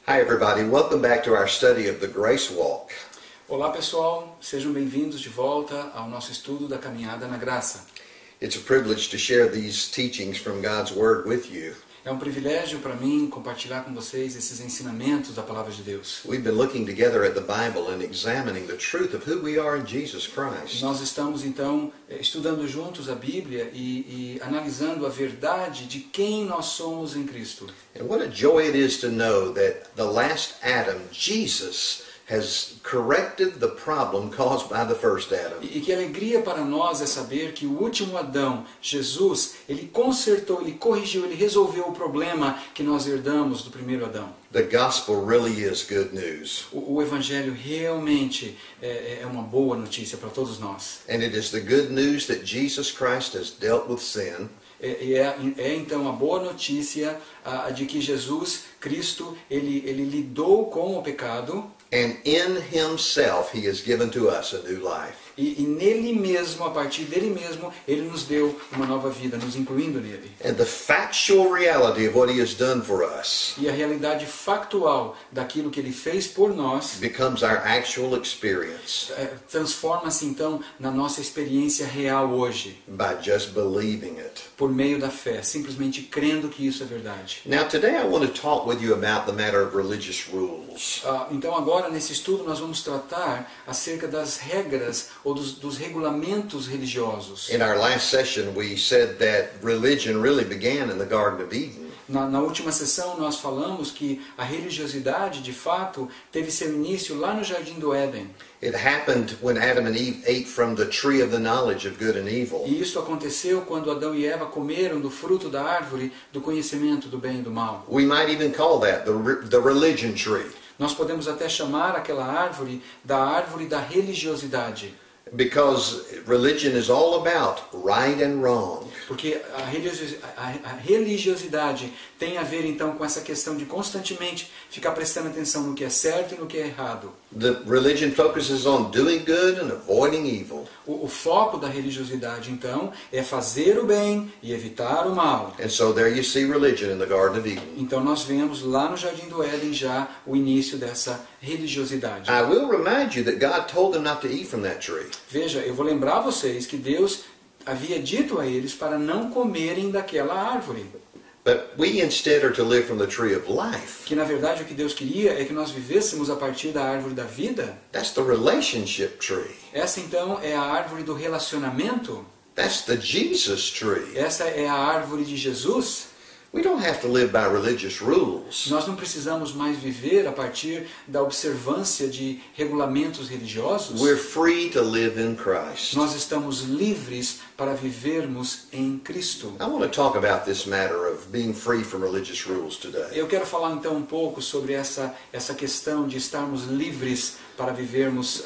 Hi everybody, welcome back to our study of the Grace Walk. Olá pessoal, sejam bem-vindos de volta ao nosso estudo da Caminhada na Graça. It's a privilege to share these teachings from God's Word with you. É um privilégio para mim compartilhar com vocês esses ensinamentos da Palavra de Deus. We've been looking together at the Bible and examining the truth of who we are in Jesus Christ. Nós estamos então estudando juntos a Bíblia e analisando a verdade de quem nós somos em Cristo. And what a joy it is to know that the last Adam, Jesus, has corrected the problem caused by the first Adam. E que alegria para nós é saber que o último Adão, Jesus, ele consertou, ele corrigiu, ele resolveu o problema que nós herdamos do primeiro Adão. The gospel really is good news. O Evangelho realmente é uma boa notícia para todos nós. And it is the good news that Jesus Christ has dealt with sin. É então a boa notícia de que Jesus, Cristo, ele lidou com o pecado. And in himself he has given to us a new life. E nele mesmo, a partir dele mesmo, ele nos deu uma nova vida, nos incluindo nele. And the factual reality of what he has done for us E a realidade factual daquilo que ele fez por nós becomes our actual experience transforma-se então na nossa experiência real hoje, by just believing it. por meio da fé, simplesmente crendo que isso é verdade. Now today I want to talk with you about the matter of religious rules. Então agora nesse estudo nós vamos tratar acerca das regras ou dos regulamentos religiosos. In our last session we said that religion really began in the Garden of Eden. Na última sessão nós falamos que a religiosidade de fato teve seu início lá no Jardim do Éden. It happened when Adam and Eve ate from the tree of the knowledge of good and evil. E isso aconteceu quando Adão e Eva comeram do fruto da árvore do conhecimento do bem e do mal. We might even call that the religion tree. Nós podemos até chamar aquela árvore da religiosidade. Because religion is all about right and wrong. Porque a religiosidade tem a ver então com essa questão de constantemente ficar prestando atenção no que é certo e no que é errado. The religion focuses on doing good and avoiding evil. O foco da religiosidade então é fazer o bem e evitar o mal. And so there you see religion in the Garden of Eden. Então nós vemos lá no Jardim do Éden já o início dessa religiosidade. I will remind you that God told them not to eat from that tree. Veja, eu vou lembrar vocês que Deus havia dito a eles para não comerem daquela árvore. But we instead are to live from the tree of life. Que na verdade o que Deus queria é que nós vivêssemos a partir da árvore da vida. That's the relationship tree. Essa então é a árvore do relacionamento. That's the Jesus tree. Essa é a árvore de Jesus. We don't have to live by religious rules. Nós não precisamos mais viver a partir da observância de regulamentos religiosos. We're free to live in Christ. Nós estamos livres para vivermos em Cristo. I want to talk about this matter of being free from religious rules today. Eu quero falar então um pouco sobre essa questão de estarmos livres para vivermos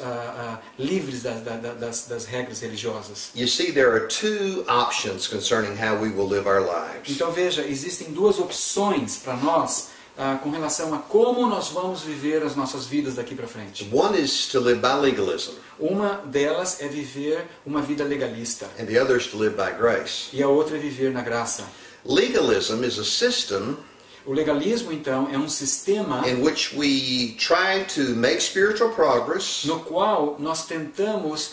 livres das regras religiosas. You see, there are two options concerning how we will live our lives. Então veja, existem duas opções para nós com relação a como nós vamos viver as nossas vidas daqui para frente. One is to live by legalism, Uma delas é viver uma vida legalista and the other is to live by grace. e a outra é viver na graça. Legalism is a system O legalismo, então, é um sistema in which we try to make spiritual progress, no qual nós tentamos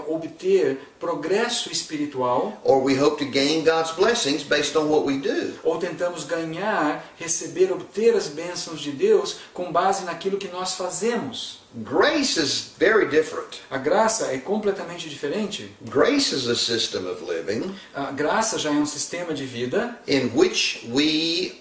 obter progresso espiritual or we hope to gain God's blessings based on what we do. ou tentamos ganhar, receber, obter as bênçãos de Deus com base naquilo que nós fazemos. Grace is very different. A graça é completamente diferente. Grace is a system of living A graça já é um sistema de vida in which we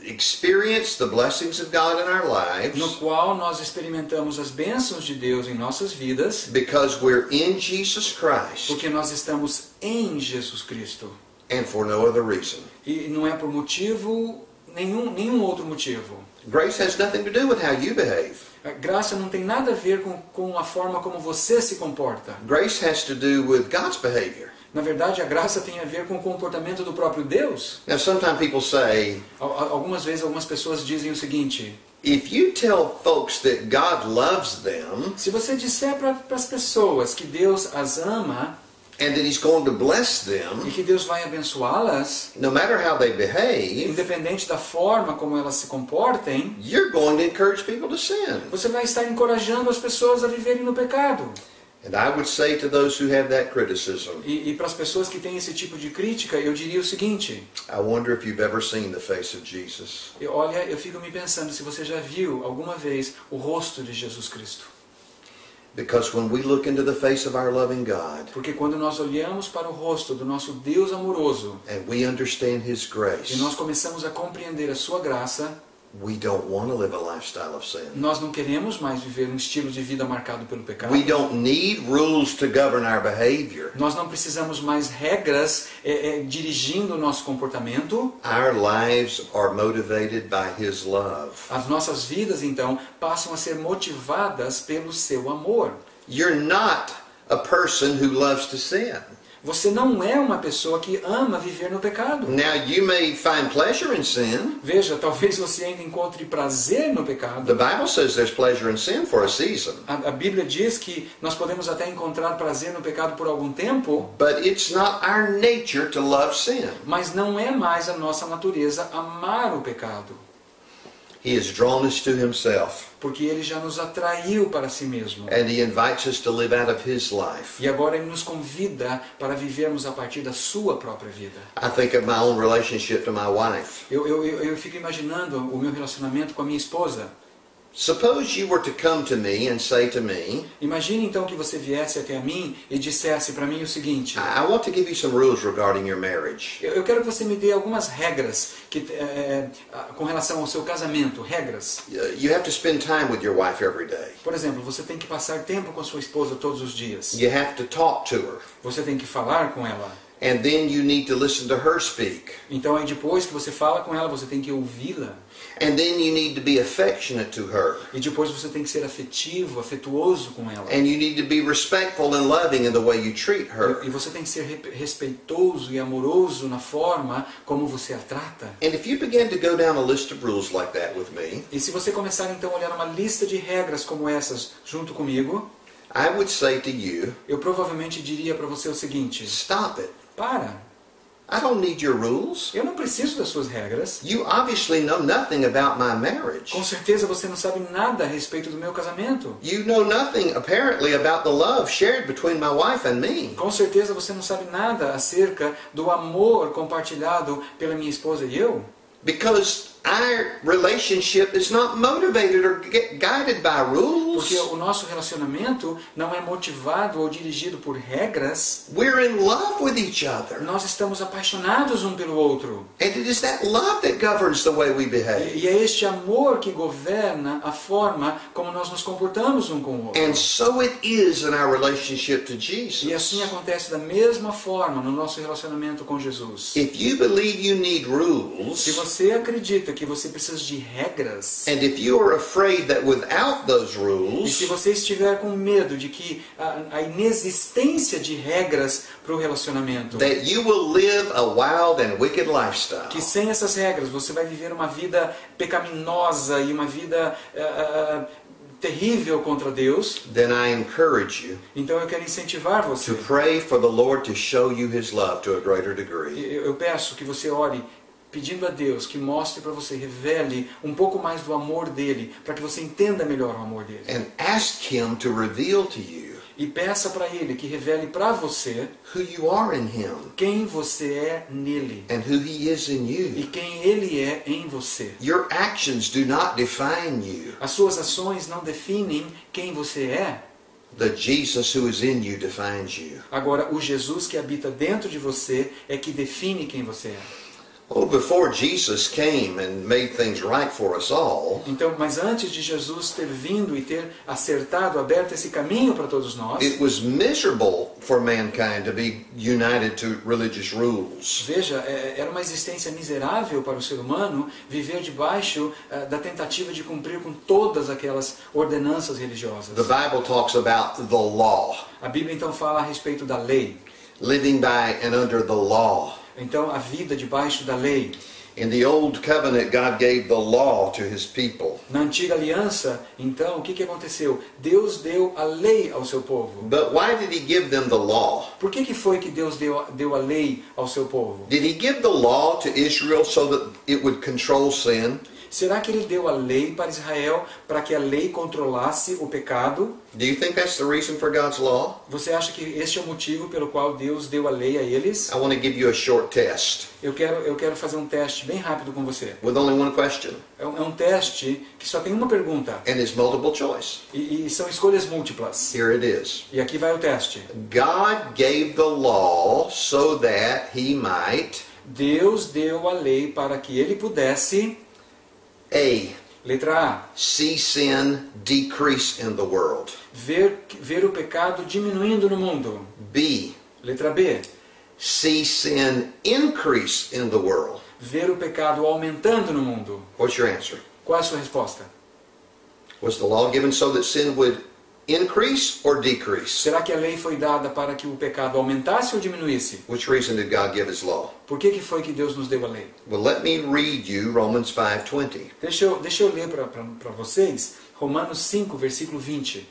experience the blessings of God in our lives no qual nós experimentamos as bênçãos de Deus em nossas vidas because we're in Jesus Christ porque nós estamos em Jesus Cristo. and for no other reason. E não é por motivo nenhum outro motivo. Grace has nothing to do with how you behave. A graça não tem nada a ver com a forma como você se comporta. Grace has to do with God's behavior. Na verdade, a graça tem a ver com o comportamento do próprio Deus. Now, sometimes people say, Algumas vezes, algumas pessoas dizem o seguinte: if you tell folks that God loves them, se você disser para as pessoas que Deus as ama, and that He's going to bless e them, que Deus vai abençoá-las, no matter how they behave, independente da forma como elas se comportem, you're going to encourage people to sin. você vai estar encorajando as pessoas a viverem no pecado. And I would say to those who have that criticism, E para as pessoas que têm esse tipo de crítica, eu diria o seguinte: I wonder if you've ever seen the face of Jesus. olha, eu fico me pensando se você já viu alguma vez o rosto de Jesus Cristo. Because when we look into the face of our loving God, Porque quando nós olhamos para o rosto do nosso Deus amoroso and we understand His e grace, nós começamos a compreender a sua graça, we don't want to live a lifestyle of sin. nós não queremos mais viver um estilo de vida marcado pelo pecado. We don't need rules to govern our behavior. Nós não precisamos mais regras dirigindo o nosso comportamento. Our lives are motivated by His love. As nossas vidas, então, passam a ser motivadas pelo seu amor. You're not a person who loves to sin. Você não é uma pessoa que ama viver no pecado. Now, you may find pleasure in sin. Veja, talvez você ainda encontre prazer no pecado. The Bible says there's pleasure in sin for a season. A Bíblia diz que nós podemos até encontrar prazer no pecado por algum tempo, But it's not our nature to love sin. mas não é mais a nossa natureza amar o pecado. He has drawn us to Himself, Porque Ele já nos atraiu para si mesmo. and He invites us to live out of His life. E agora Ele nos convida para vivermos a partir da sua própria vida. I think of my own relationship to my wife. Eu fico imaginando o meu relacionamento com a minha esposa. Suppose you were to come to me and say to me, Imagine então que você viesse até a mim e dissesse para mim o seguinte: I want to give you some rules regarding your marriage. eu quero que você me dê algumas regras com relação ao seu casamento, regras. You have to spend time with your wife every day. Por exemplo, você tem que passar tempo com a sua esposa todos os dias. You have to talk to her. Você tem que falar com ela. And then you need to listen to her speak. Então aí depois que você fala com ela, você tem que ouvi-la. And then you need to be affectionate to her. E depois você tem que ser afetivo, afetuoso com ela. And you need to be respectful and loving in the way you treat her. E você tem que ser respeitoso e amoroso na forma como você a trata. And if you begin to go down a list of rules like that with me, E se você começar então a olhar uma lista de regras como essas junto comigo, I would say to you, eu provavelmente diria para você o seguinte: stop it. para, I don't need your rules. eu não preciso das suas regras. You obviously know nothing about my marriage. Com certeza você não sabe nada a respeito do meu casamento. You know nothing apparently about the love shared between my wife and me. Com certeza você não sabe nada acerca do amor compartilhado pela minha esposa e eu. Because our relationship is not motivated or guided by rules. Porque o nosso relacionamento não é motivado ou dirigido por regras. We're in love with each other. Nós estamos apaixonados um pelo outro. And it is that love that governs the way we behave. E é este amor que governa a forma como nós nos comportamos um com o outro. And so it is in our relationship to Jesus. E assim acontece da mesma forma no nosso relacionamento com Jesus. If you believe you need rules, Se você acredita que você precisa de regras, and if you are afraid that without those e se rules, você estiver com medo de que a inexistência de regras para o relacionamento, that you will live a wild and wicked lifestyle, que sem essas regras você vai viver uma vida pecaminosa e uma vida terrível contra Deus, then I encourage you então eu quero incentivar você. to pray for the Lord to show you His love to a greater degree. Eu peço que você ore pedindo a Deus que mostre para você, revele um pouco mais do amor dele, para que você entenda melhor o amor dele. And ask Him to reveal to you E peça para ele que revele para você who you are in Him quem você é nele and who He is in e you. quem ele é em você. Your actions do not define you. As suas ações não definem quem você é. The Jesus who is in you defines you. Agora, o Jesus que habita dentro de você é que define quem você é. Oh, before Jesus came and made things right for us all, Então, mas antes de Jesus ter vindo e ter acertado, aberto esse caminho para todos nós, it was miserable for mankind to be united to religious rules. veja, era uma existência miserável para o ser humano viver debaixo da tentativa de cumprir com todas aquelas ordenanças religiosas. The Bible talks about the law, A Bíblia então fala a respeito da lei. living by and under the law. Então, a vida debaixo da lei. In the Old Covenant, God gave the law to His people. Na antiga aliança, então, o que aconteceu? Deus deu a lei ao seu povo. But why did he give them the law? Por que foi que Deus deu a lei ao seu povo? Did he give the law to Israel so that it would control sin? Será que ele deu a lei para Israel para que a lei controlasse o pecado? Do you think that's the reason for God's law? Você acha que este é o motivo pelo qual Deus deu a lei a eles? I want to give you a short test Eu quero fazer um teste bem rápido com você. with only one question, É um teste que só tem uma pergunta. and it's multiple choice. E são escolhas múltiplas. Here it is. E aqui vai o teste. God gave the law so that he might Deus deu a lei para que ele pudesse... A. Letra A. See sin decrease in the world. Ver o pecado diminuindo no mundo. B. Letra B. See sin increase in the world. Ver o pecado aumentando no mundo. What's your answer? Qual é a sua resposta? Was the law given so that sin would increase or decrease? Será que a lei foi dada para que o pecado aumentasse ou diminuísse? Which reason did God give his law? Por que foi que Deus nos deu a lei? Well, let me read you Romans 5:20. Deixa eu ler para vocês Romanos 5, versículo 20.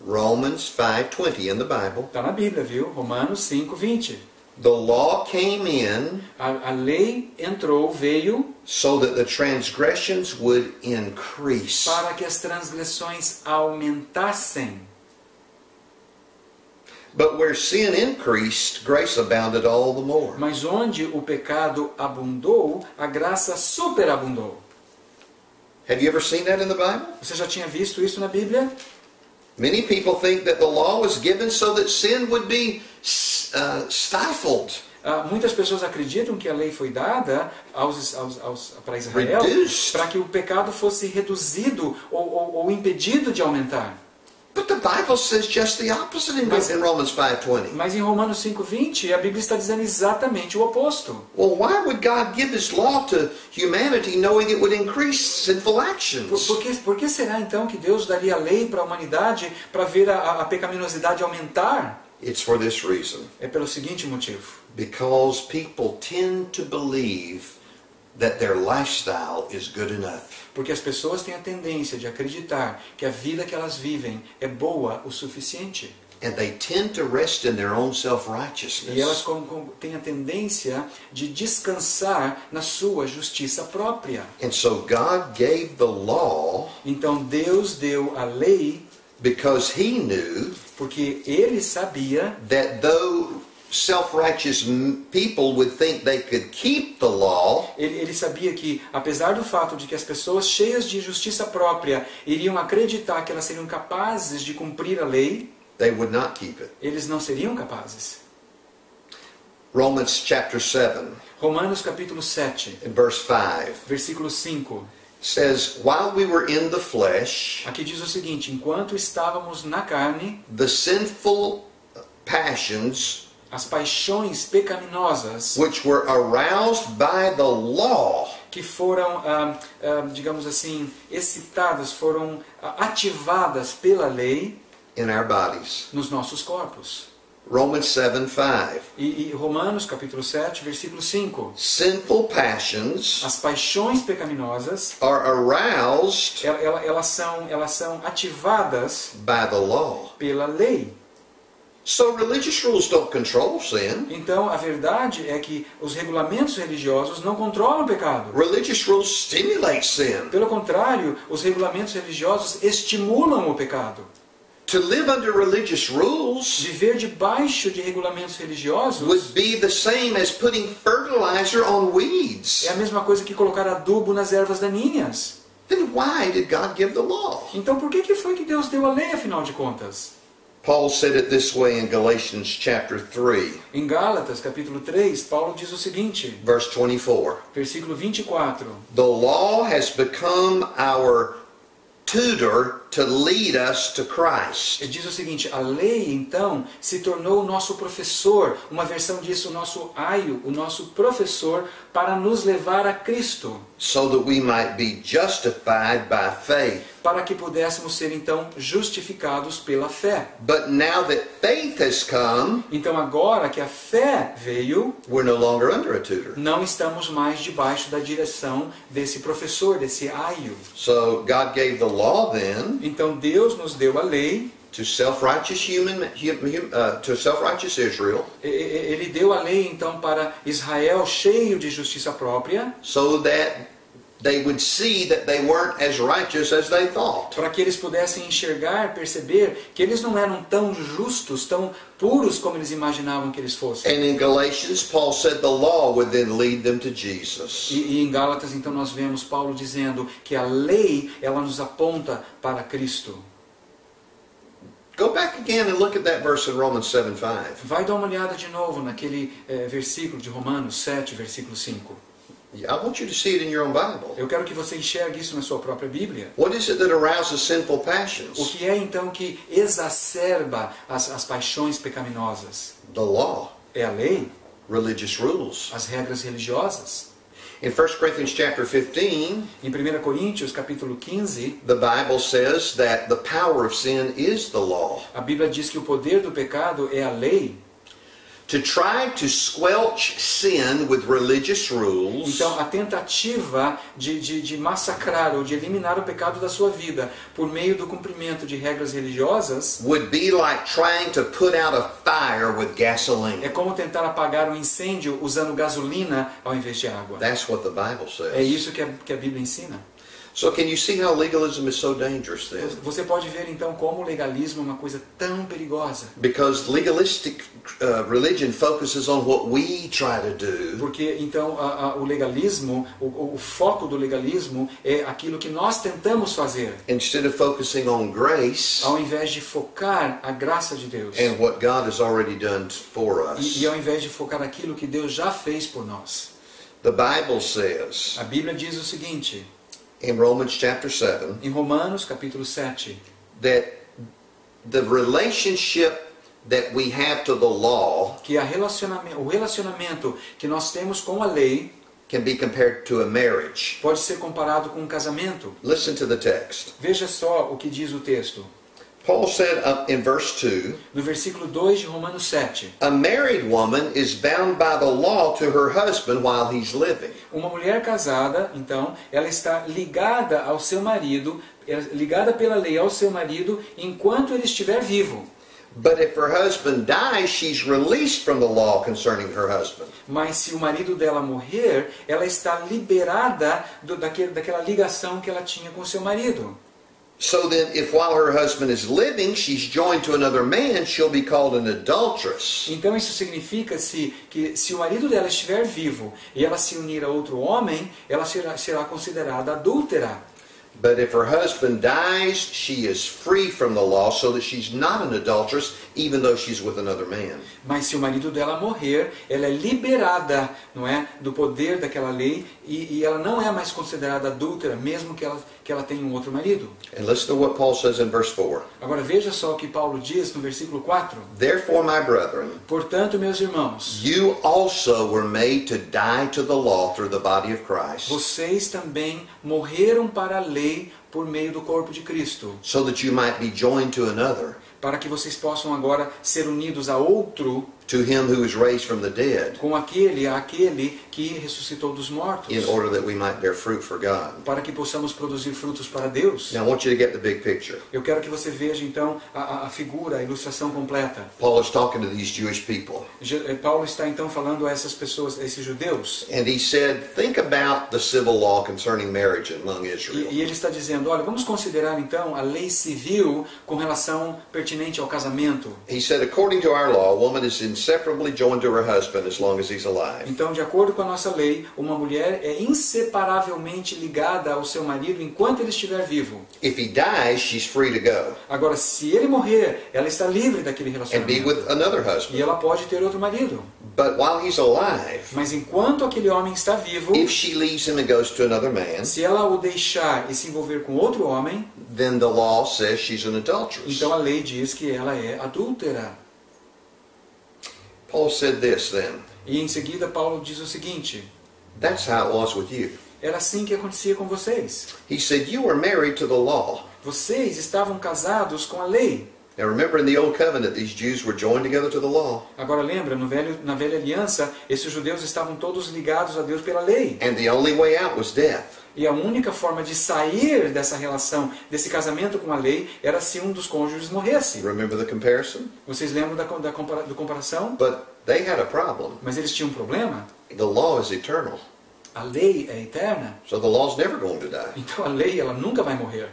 Romans 5:20 in the Bible. Está na Bíblia, viu? Romanos 5, 20. The law came in A lei entrou, veio, so that the transgressions would increase. para que as transgressões aumentassem. But where sin increased, grace abounded all the more. Mas onde o pecado abundou, a graça superabundou. Have you ever seen that in the Bible? Você já tinha visto isso na Bíblia? Many people think that the law was given so that sin would be stifled, Muitas pessoas acreditam que a lei foi dada para Israel reduced. para que o pecado fosse reduzido ou impedido de aumentar. But the Bible says just the opposite in Romans 5:20. Mas em Romanos 5:20 a Bíblia está dizendo exatamente o oposto. Well, why would God give His law to humanity knowing it would increase sinful actions? Por que será então que Deus daria a lei para a humanidade para ver a pecaminosidade aumentar? It's for this reason. É pelo seguinte motivo. Because people tend to believe that their lifestyle is good enough. Porque as pessoas têm a tendência de acreditar que a vida que elas vivem é boa o suficiente. And they tend to rest in their own E elas self-righteousness. têm a tendência de descansar na sua justiça própria. And so God gave the law Então Deus deu a lei because He knew porque Ele sabia that though self-righteous people would think they could keep the law, ele sabia que, apesar do fato de que as pessoas cheias de justiça própria iriam acreditar que elas seriam capazes de cumprir a lei, they would not keep it. eles não seriam capazes. Romans chapter 7 Romanos capítulo 7, and verse 5 versículo 5. says, while we were in the flesh, Aqui diz o seguinte: enquanto estávamos na carne, the sinful passions as paixões pecaminosas which were aroused by the law que foram, digamos assim, excitadas, foram ativadas pela lei in our bodies. nos nossos corpos. Romans 7:5. E Romanos capítulo 7, versículo 5. Sinful passions As paixões pecaminosas, are aroused elas são ativadas by the law. pela lei. So religious rules don't control sin. Então, a verdade é que os regulamentos religiosos não controlam o pecado. Religious rules stimulate sin. Pelo contrário, os regulamentos religiosos estimulam o pecado. To live under religious rules Viver debaixo de regulamentos religiosos would be the same as putting fertilizer on weeds. é a mesma coisa que colocar adubo nas ervas daninhas. Then why did God give the law? Então, por que foi que Deus deu a lei, afinal de contas? Paul said it this way in Galatians chapter 3, Em Gálatas, capítulo 3, Paulo diz o seguinte, verse 24. versículo 24. The law has become our tutor to lead us to Christ. Ele diz o seguinte: a lei então se tornou o nosso professor, uma versão disso, o nosso aio, o nosso professor, para nos levar a Cristo, So that we might be justified by faith. para que pudéssemos ser então justificados pela fé. But now that faith has come, Então agora que a fé veio, we're no longer under a tutor. não estamos mais debaixo da direção desse professor, desse aio. So God gave the law then Então Deus nos deu a lei, to self-righteous to self-righteous Israel, ele deu a lei então para Israel cheio de justiça própria, so that they would see that they weren't as righteous as they thought. para que eles pudessem enxergar, perceber que eles não eram tão justos, tão puros como eles imaginavam que eles fossem. And in Galatians, Paul said the law would then lead them to Jesus. E em Gálatas então nós vemos Paulo dizendo que a lei ela nos aponta para Cristo. Go back again and look at that verse in Romans 7:5. Vai dar uma olhada de novo naquele versículo de Romanos 7, versículo 5. I want you to see it in your own Bible. Eu quero que você enxergue isso na sua própria Bíblia. What is it that arouses sinful O passions? que é então que exacerba as paixões pecaminosas? The law, É a lei, religious rules. as regras religiosas. In 1 Corinthians chapter 15, Em 1 Coríntios, capítulo 15, the Bible says that the power of sin is the law. a Bíblia diz que o poder do pecado é a lei. To try to squelch sin with religious rules Então, a tentativa de massacrar ou de eliminar o pecado da sua vida por meio do cumprimento de regras religiosas would be like trying to put out a fire with gasoline. é como tentar apagar um incêndio usando gasolina ao invés de água. That's what the Bible É says. isso que a Bíblia ensina. So can you see how legalism is so dangerous then? Você pode ver então como o legalismo é uma coisa tão perigosa. Because legalistic religion focuses on what we try to do, Porque então o legalismo, o foco do legalismo é aquilo que nós tentamos fazer, instead of focusing on grace ao invés de focar a graça de Deus. and what God has already done for us. E ao invés de focar naquilo que Deus já fez por nós. The Bible says A Bíblia diz o seguinte, in Romans chapter 7 em Romanos capítulo 7, that the relationship that we have to the law que o relacionamento que nós temos com a lei can be compared to a marriage. pode ser comparado com um casamento. Listen to the text. Veja só o que diz o texto. Paul said in verse 2, No versículo 2 de Romanos 7, a married woman is bound by the law to her husband while he's living. uma mulher casada, então, ela está ligada ao seu marido, ligada pela lei ao seu marido enquanto ele estiver vivo. But if her husband dies, she's released from the law concerning her husband. Mas se o marido dela morrer, ela está liberada daquela ligação que ela tinha com o seu marido. So then, if while her husband is living, she's joined to another man, she'll be called an adulteress. Então isso significa que se o marido dela estiver vivo e ela se unir a outro homem, ela será considerada adúltera. But if her husband dies, she is free from the law, so that she's not an adulteress, even though she's with another man. Mas se o marido dela morrer, ela é liberada, não é, do poder daquela lei e ela não é mais considerada adúltera, mesmo que ela tenha um outro marido. And listen to what Paul says in verse 4. Agora veja só o que Paulo diz no versículo 4. Therefore, my brethren, Portanto, meus irmãos, you also were made to die to the law through the body of Christ, vocês também morreram para a lei por meio do corpo de Cristo, so that you might be joined to another, para que vocês possam agora ser unidos a outro, to him who was raised from the dead, com aquele que ressuscitou dos mortos, in order that we might bear fruit for God. para que possamos produzir frutos para Deus. Now I want you to get the big picture. Eu quero que você veja então a figura, a ilustração completa. Paul is talking to these Jewish people, Paulo está então falando a essas pessoas, a esses judeus, and he said, think about the civil law concerning marriage among Israel. e ele está dizendo, olha, vamos considerar então a lei civil com relação pertinente ao casamento. He said, according to our law, a woman is inseparably joined to her husband as long as he's alive. Então, de acordo com a nossa lei, uma mulher é inseparavelmente ligada ao seu marido enquanto ele estiver vivo. If he dies, she's free to go Agora, se ele morrer, ela está livre daquele and be relacionamento. with another E husband. ela pode ter outro marido. But while he's alive, Mas enquanto aquele homem está vivo, if she leaves him and goes to another man, se ela o deixar e se envolver com outro homem, then the law says she's an adulteress. então a lei diz que ela é adúltera. Paul said this then. E em seguida Paulo diz o seguinte: That's how it was with you. era assim que acontecia com vocês. He said, you were married to the law. Vocês estavam casados com a lei. Now remember, in the Old Covenant, these Jews were joined together to the law. Agora lembra, na velha aliança, esses judeus estavam todos ligados a Deus pela lei. And the only way out was death. E a única forma de sair dessa relação, desse casamento com a lei, era se um dos cônjuges morresse. Remember the comparison? Vocês lembram da comparação? But they had a problem. Mas eles tinham um problema. The law is eternal. A lei é eterna. So the law's never going to die. Então a lei, ela nunca vai morrer.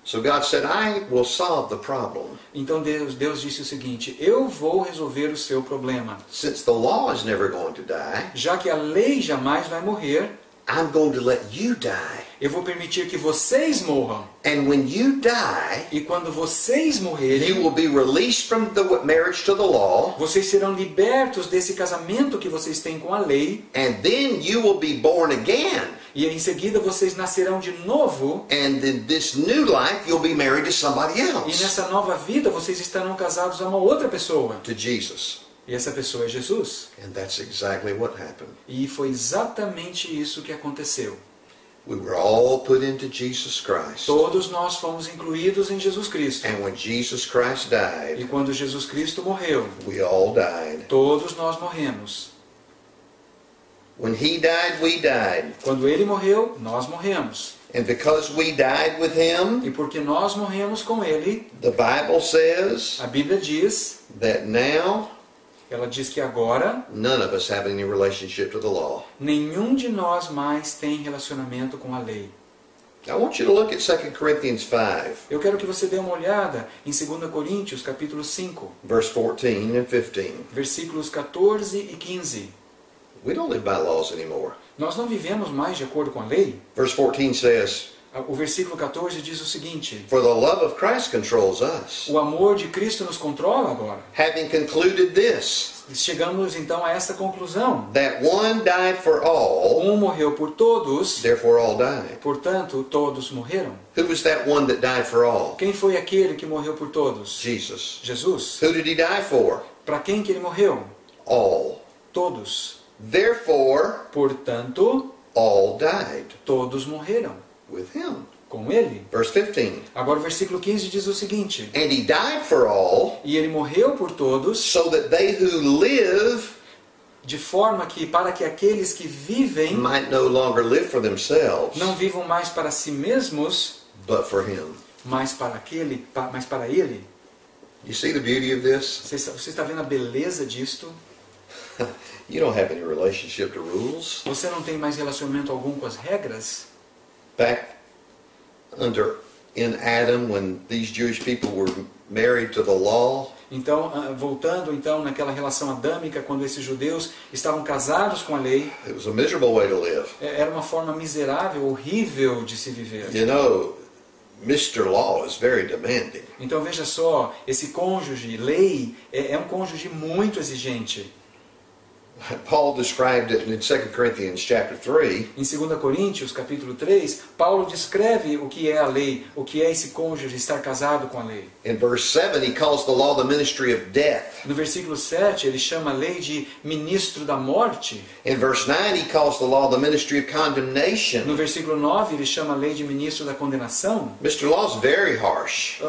So God said, I will solve the problem. Então Deus disse o seguinte: eu vou resolver o seu problema. Since the law is never going to die, Já que a lei jamais vai morrer, I'm going to let you die. eu vou permitir que vocês morram. And when you die, E quando vocês morrerem, you will be released from the marriage to the law. vocês serão libertos desse casamento que vocês têm com a lei. And then you will be born again. E em seguida vocês nascerão de novo. And in this new life, you'll be married to somebody E else. nessa nova vida vocês estarão casados a uma outra pessoa. To Jesus. E essa pessoa é Jesus. And that's exactly what happened. E foi exatamente isso que aconteceu. We were all put into Jesus Christ. Todos nós fomos incluídos em Jesus Cristo. And when Jesus Christ E died, quando Jesus Cristo morreu, we all died. todos nós morremos. When he died, we died. Quando ele morreu, nós morremos. And because we died with him, E porque nós morremos com ele, the Bible says a Bíblia diz, that now ela diz que agora none of us have any relationship to the law. nenhum de nós mais tem relacionamento com a lei. I want you to look at 2 Corinthians 5, Eu quero que você dê uma olhada em 2 Coríntios, capítulo 5, verse 14 and 15. versículos 14 e 15. We don't live by laws anymore. Nós não vivemos mais de acordo com a lei. Verse 14 says, O versículo 14 diz o seguinte: for the love of Christ controls us, o amor de Cristo nos controla agora. having concluded this, Chegamos então a esta conclusão. that one died for all, Um morreu por todos, therefore all died. portanto todos morreram. Who was that one that died for all? Quem foi aquele que morreu por todos? Jesus. Jesus. Who did he die for? Para quem que ele morreu? All. Todos. Therefore, Portanto, all died todos morreram with him. com ele. Verse 15. Agora o versículo 15 diz o seguinte: And he died for all, e ele morreu por todos, so that they who live de forma que para que aqueles que vivem might no longer live for themselves, não vivam mais para si mesmos, but for him. mas para ele. You see the beauty of this? Você está vendo a beleza disto? You don't have any relationship to rules. Você não tem mais relacionamento algum com as regras? Back in Adam, when these Jewish people were married to the law, Então, voltando então naquela relação adâmica, quando esses judeus estavam casados com a lei, it was a miserable way to live. era uma forma miserável, horrível de se viver. You know, Mr. Law is very demanding. Então veja só, esse cônjuge, lei, é um cônjuge muito exigente. Paul described it in 2 Corinthians chapter 3. Em 2 Coríntios, capítulo 3, Paulo descreve o que é a lei, o que é esse cônjuge estar casado com a lei. In verse 7, he calls the law the ministry of death. No versículo 7, ele chama a lei de ministro da morte. In verse 9, he calls the law the ministry of No condemnation. versículo 9, ele chama a lei de ministro da condenação. Mr. Law is very harsh.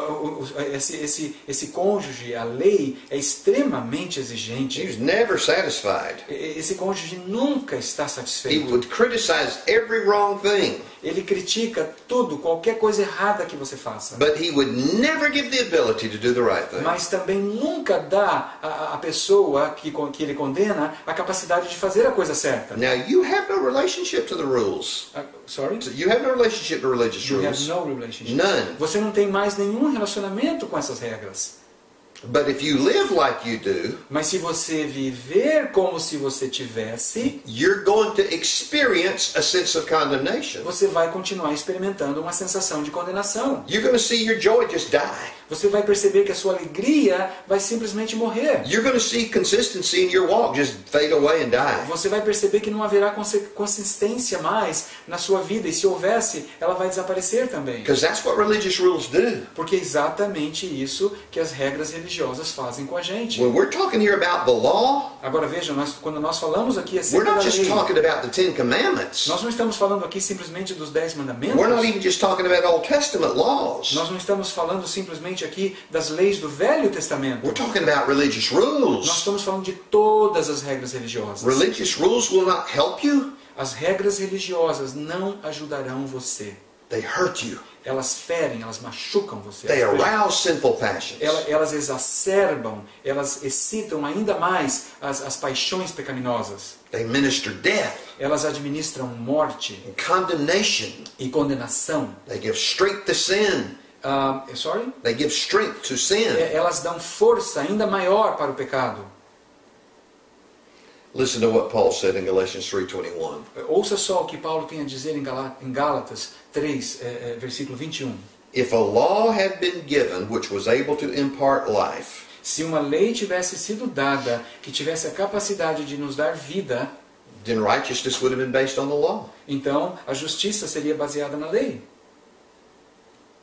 Esse cônjuge, a lei, é extremamente exigente. He's never satisfied. Esse cônjuge nunca está He satisfeito. would criticize every wrong thing, Ele critica tudo, qualquer coisa errada que você faça. but he would never give the ability to do the right thing. Mas também nunca dá à pessoa que ele condena a capacidade de fazer a coisa certa. Now, you have no relationship to the rules. Sorry? You have no relationship to religious You have rules. no relationship. None. Você não tem mais nenhum relacionamento com essas regras. But if you live like you do, Mas se você viver como se você tivesse, you're going to experience a sense of condemnation. você vai continuar experimentando uma sensação de condenação. You're going to see your joy just die. Você vai perceber que a sua alegria vai simplesmente morrer. You're going to see consistency in your walk just fade away and die. Você vai perceber que não haverá consistência mais na sua vida, e se houvesse, ela vai desaparecer também. Because that's what religious rules do. Porque é exatamente isso que as regras religiosas fazem com a gente. When we're talking here about the law, Agora veja, quando nós falamos aqui we're acerca da not just lei, talking about the Ten Commandments. nós não estamos falando aqui simplesmente dos 10 mandamentos. We're not even just talking about Old Testament laws. Nós não estamos falando simplesmente aqui das leis do Velho Testamento. We're talking about religious Nós rules. estamos falando de todas as regras religiosas. Religious rules will not help you. As regras religiosas não ajudarão você. They hurt you. Elas ferem, elas machucam você. They arouse sinful passions. Elas exacerbam, elas excitam ainda mais as paixões pecaminosas. They minister death Elas administram morte and condemnation. e condenação. They give strength to sin. Sorry? They give strength to sin. Elas dão força ainda maior para o pecado. Listen to what Paul said in Galatians 3:21. Ouça só o que Paulo tem a dizer em Gálatas 3, versículo 21. If a law had been given which was able to impart life, Se uma lei tivesse sido dada, que tivesse a capacidade de nos dar vida, then righteousness would have been based on the law. então a justiça seria baseada na lei.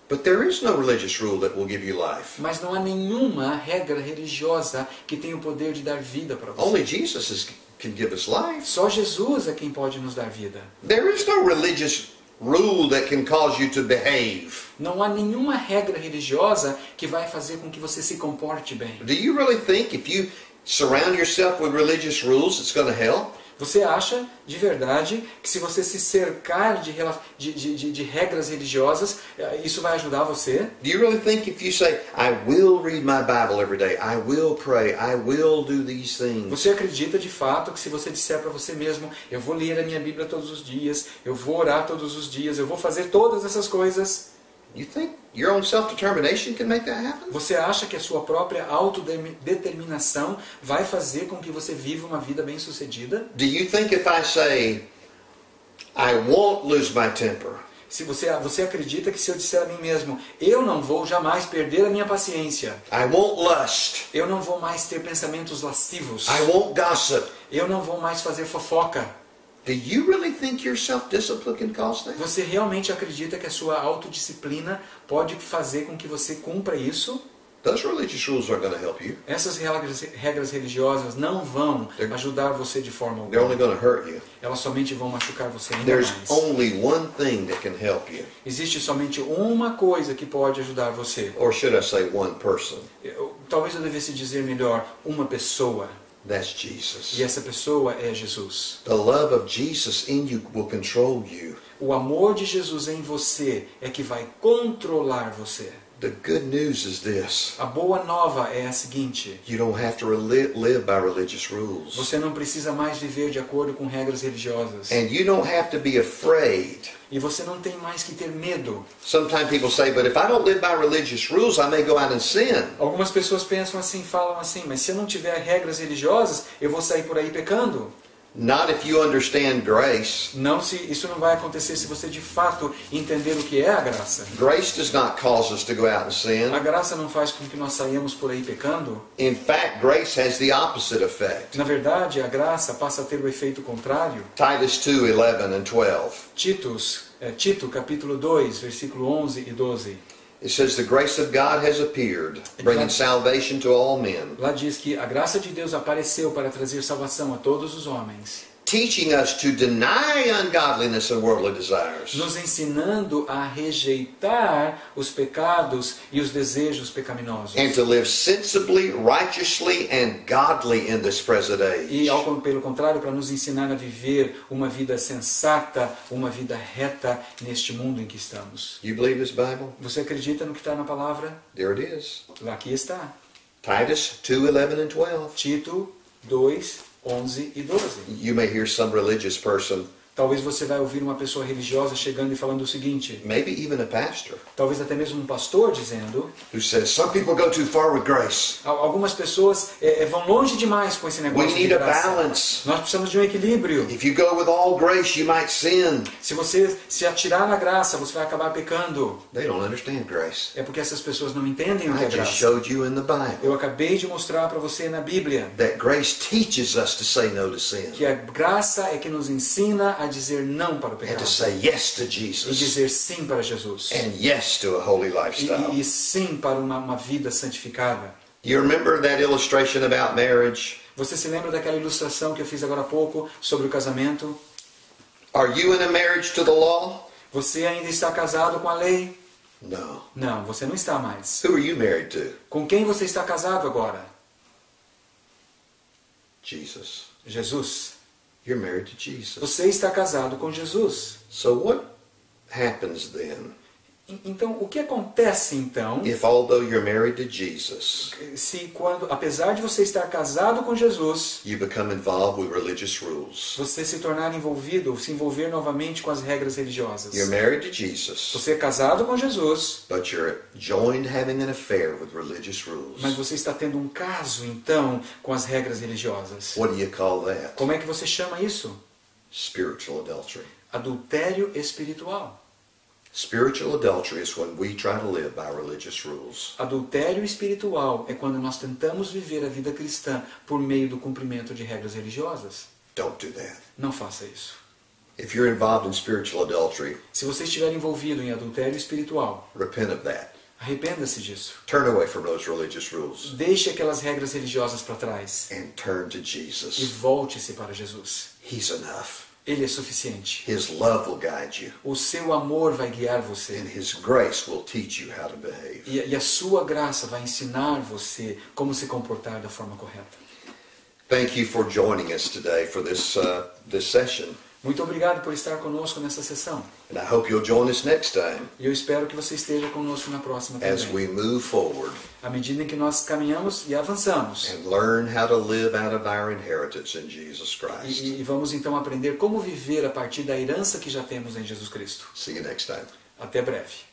But there is no religious rule that will give you life. Mas não há nenhuma regra religiosa que tenha o poder de dar vida para você. Only Jesus can give us life. Só Jesus é quem pode nos dar vida. There is no religious rule that can cause you to behave. Não há nenhuma regra religiosa que vai fazer com que você se comporte bem. Do you really think if you surround yourself with religious rules, it's going to help? Você acha, de verdade, que se você se cercar de regras religiosas, isso vai ajudar você? Do you really think if you say, I will read my Bible every day, I will pray, I will do these things? Você acredita de fato que se você disser para você mesmo, eu vou ler a minha Bíblia todos os dias, eu vou orar todos os dias, eu vou fazer todas essas coisas? You think your own self-determination can make that happen? Você acha que a sua própria autodeterminação vai fazer com que você viva uma vida bem-sucedida? Do you think if I say, I won't lose my temper, Se você acredita que se eu disser a mim mesmo, eu não vou jamais perder a minha paciência, I won't lust, eu não vou mais ter pensamentos lascivos, I won't gossip, eu não vou mais fazer fofoca, do you really think your self-discipline can cause that? você realmente acredita que a sua autodisciplina pode fazer com que você cumpra isso? Those religious rules aren't going to help you. Essas regras religiosas não vão ajudar você de forma They're only alguma. going to hurt you. Elas somente vão machucar você ainda There's mais. only one thing that can help you. Existe somente uma coisa que pode ajudar você. Or should I say one person? Talvez eu devesse dizer melhor, uma pessoa. That's Jesus. E essa pessoa é Jesus. The love of Jesus in you will control you. O amor de Jesus em você é que vai controlar você. The good news is this. A boa nova é a seguinte: You don't have to live by religious rules. você não precisa mais viver de acordo com regras religiosas. And you don't have to be afraid. E você não tem mais que ter medo. Sometimes people say, but if I don't live by religious rules, I may go out and sin. Algumas pessoas pensam assim, falam assim, mas se eu não tiver regras religiosas, eu vou sair por aí pecando. Not if you understand grace. Isso não vai acontecer se você de fato entender o que é a graça. Grace does not cause us to go out and sin. A graça não faz com que nós saímos por aí pecando. In fact, grace has the opposite effect. Na verdade, a graça passa a ter o efeito contrário. Titus 2:11 and 12. Tito, capítulo 2, versículo 11 e 12. It says, the grace of God has appeared, bringing salvation to all men, Lá diz que a graça de Deus apareceu para trazer salvação a todos os homens, teaching us to deny ungodliness and worldly desires, nos ensinando a rejeitar os pecados e os desejos pecaminosos. and to live sensibly, righteously, and godly in this present age. E, pelo contrário, para nos ensinar a viver uma vida sensata, uma vida reta neste mundo em que estamos. You believe this Bible? Você acredita no que está na palavra? There it is. Lá aqui está. Titus 2:11 and 12. Tito 2, 11 e 12. You may hear some religious person Talvez você vai ouvir uma pessoa religiosa chegando e falando o seguinte, maybe even a pastor, talvez até mesmo um pastor dizendo, who says, some people go too far with grace. algumas pessoas vão longe demais com esse We negócio de need a graça. balance. Nós precisamos de um equilíbrio. If you go with all grace, you might sin. Se você se atirar na graça, você vai acabar pecando. They don't understand grace. É porque essas pessoas não entendem o que I é just graça. showed you in the Bible Eu acabei de mostrar para você na Bíblia that grace teaches us to say no to sin que a graça é que nos ensina a dizer não para o and pecado. to say yes to E Jesus dizer sim para Jesus. and yes to a holy lifestyle. E sim para uma vida santificada. You remember that illustration about marriage? Você se lembra daquela ilustração que eu fiz agora há pouco sobre o casamento? Are you in a marriage to the law? Você ainda está casado com a lei? No. Não, você não está mais. Who are you married to? Com quem você está casado agora? Jesus. Jesus. You're married to Jesus. Você está casado com Jesus. So what happens then Então, o que acontece então if, although you're married to Jesus, se quando, apesar de você estar casado com Jesus, you become involved with religious rules? você se tornar envolvido, se envolver novamente com as regras religiosas? You're married to Jesus, Você é casado com Jesus, but you're joined having an affair with religious rules. mas você está tendo um caso então com as regras religiosas. What do you call that? Como é que você chama isso? Spiritual adultery. Adultério espiritual. Spiritual adultery is when we try to live by religious rules. Adultério espiritual é quando nós tentamos viver a vida cristã por meio do cumprimento de regras religiosas. Don't do that. Não faça isso. If you're involved in spiritual adultery, Se você estiver envolvido em adultério espiritual, repent of that. arrependa-se disso. Turn away from those religious rules Deixe aquelas regras religiosas para trás and turn to e Jesus. volte-se para Jesus. He's enough. Ele é suficiente. His love will guide you, O seu amor vai guiar você. and His grace will teach you how to behave. E a sua graça vai ensinar você como se comportar da forma correta. Thank you for joining us today for this session, Muito obrigado por estar conosco nessa sessão. and I hope you'll join us next time E eu espero que você esteja conosco na próxima as também. we move forward À medida em que nós caminhamos e avançamos. and learn how to live out of our inheritance in Jesus Christ. E vamos então aprender como viver a partir da herança que já temos em Jesus Cristo. See you next time. Até breve.